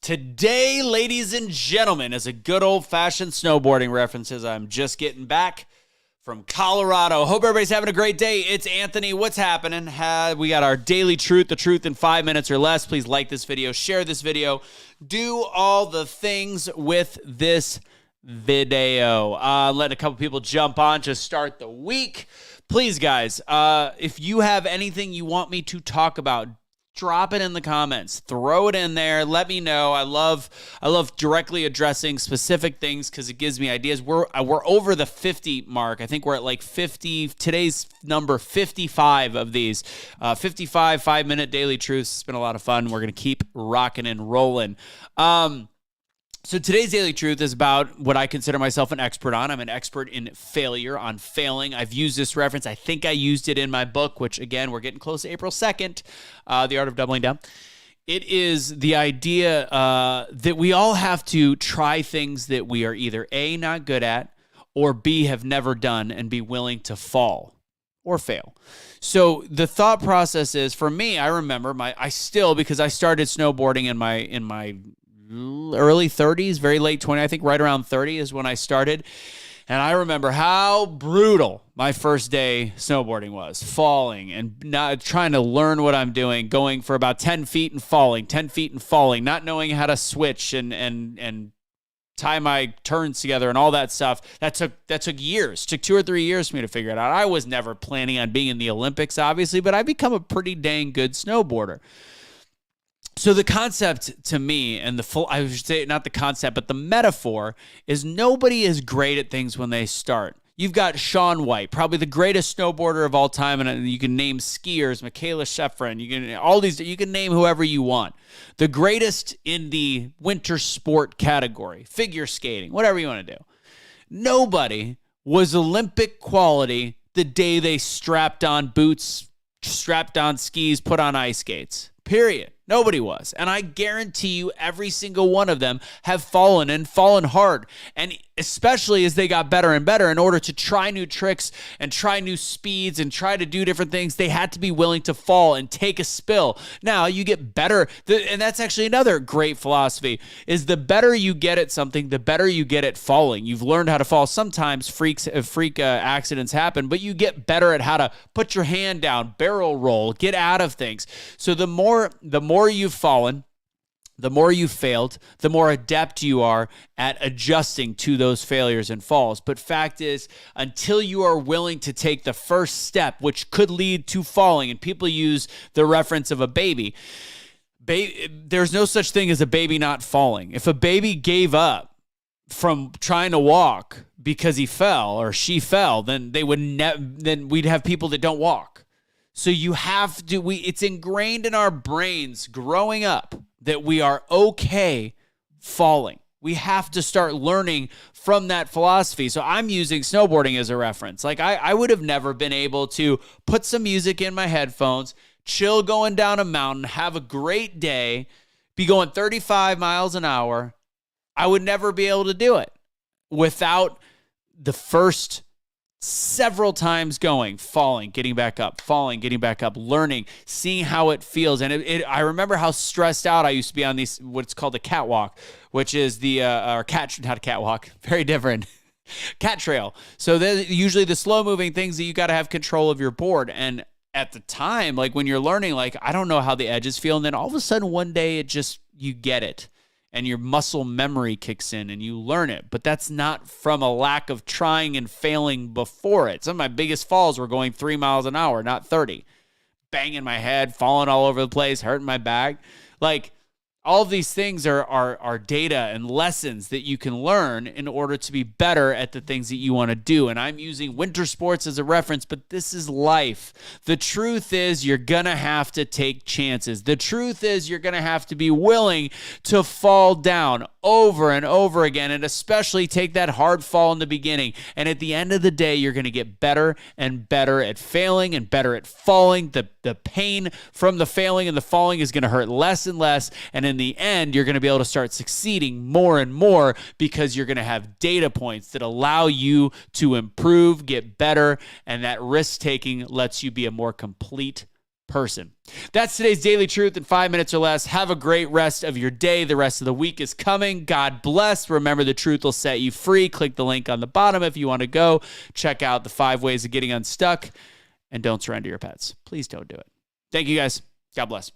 Today, ladies and gentlemen, is a good old-fashioned snowboarding references. I'm just getting back from Colorado. Hope everybody's having a great day. It's Anthony. What's happening? We got our daily truth, the truth in 5 minutes or less. Please like this video, share this video, do all the things with this video. Letting a couple people jump on to start the week. Please, guys, if you have anything you want me to talk about, drop it in the comments. Throw it in there. Let me know. I love directly addressing specific things because it gives me ideas. We're over the 50 mark. I think we're at like 50. Today's number 55 of these. 55 5-minute daily truths. It's been a lot of fun. We're going to keep rocking and rolling. So today's daily truth is about what I consider myself an expert on. I'm an expert in failure, on failing. I've used this reference. I think I used it in my book, which, again, we're getting close to April 2nd, The Art of Doubling Down. It is the idea that we all have to try things that we are either A, not good at, or B, have never done and be willing to fall or fail. So the thought process is, for me, I remember because I started snowboarding in my early 30s, very late 20s, I think right around 30 is when I started. And I remember how brutal my first day snowboarding was, falling and not trying to learn what I'm doing, going for about 10 feet and falling, 10 feet and falling, not knowing how to switch and tie my turns together and all that stuff. That took years. It took 2 or 3 years for me to figure it out. I was never planning on being in the Olympics, obviously, but I become a pretty dang good snowboarder. So the concept to me, and I should say not the concept, but the metaphor is nobody is great at things when they start. You've got Shaun White, probably the greatest snowboarder of all time, and you can name skiers, Michaela Schifrin, you can name whoever you want. The greatest in the winter sport category, figure skating, whatever you want to do. Nobody was Olympic quality the day they strapped on boots, strapped on skis, put on ice skates. Period. Nobody was. And I guarantee you every single one of them have fallen and fallen hard. And especially as they got better and better, in order to try new tricks and try new speeds and try to do different things, they had to be willing to fall and take a spill. Now you get better. And that's actually another great philosophy, is the better you get at something, the better you get at falling. You've learned how to fall. Sometimes freak accidents happen, but you get better at how to put your hand down, barrel roll, get out of things. So the more you've fallen, the more you've failed, the more adept you are at adjusting to those failures and falls. But fact is, until you are willing to take the first step, which could lead to falling, and people use the reference of a baby, there's no such thing as a baby not falling. If a baby gave up from trying to walk because he fell or she fell, then then we'd have people that don't walk. So you have to, it's ingrained in our brains growing up that we are okay falling. We have to start learning from that philosophy. So I'm using snowboarding as a reference. Like I would have never been able to put some music in my headphones, chill going down a mountain, have a great day, be going 35 miles an hour. I would never be able to do it without the first several times falling, getting back up, falling, getting back up, learning, seeing how it feels. And I remember how stressed out I used to be on these, what's called the catwalk, which is not a catwalk, very different, cat trail. So they're usually the slow moving things that you got to have control of your board. And at the time, like when you're learning, like, I don't know how the edges feel. And then all of a sudden one day you get it. And your muscle memory kicks in and you learn it. But that's not from a lack of trying and failing before it. Some of my biggest falls were going 3 miles an hour, not 30. Banging my head, falling all over the place, hurting my back. Like, all of these things are data and lessons that you can learn in order to be better at the things that you want to do. And I'm using winter sports as a reference, but this is life. The truth is you're going to have to take chances. The truth is you're going to have to be willing to fall down over and over again, and especially take that hard fall in the beginning. And at the end of the day, you're going to get better and better at failing and better at falling. The pain from the failing and the falling is going to hurt less and less. And in the end, you're going to be able to start succeeding more and more because you're going to have data points that allow you to improve, get better, and that risk-taking lets you be a more complete person. That's today's Daily Truth in 5 minutes or less. Have a great rest of your day. The rest of the week is coming. God bless. Remember, the truth will set you free. Click the link on the bottom if you want to go. Check out the 5 ways of getting unstuck. And don't surrender your pets. Please don't do it. Thank you, guys. God bless.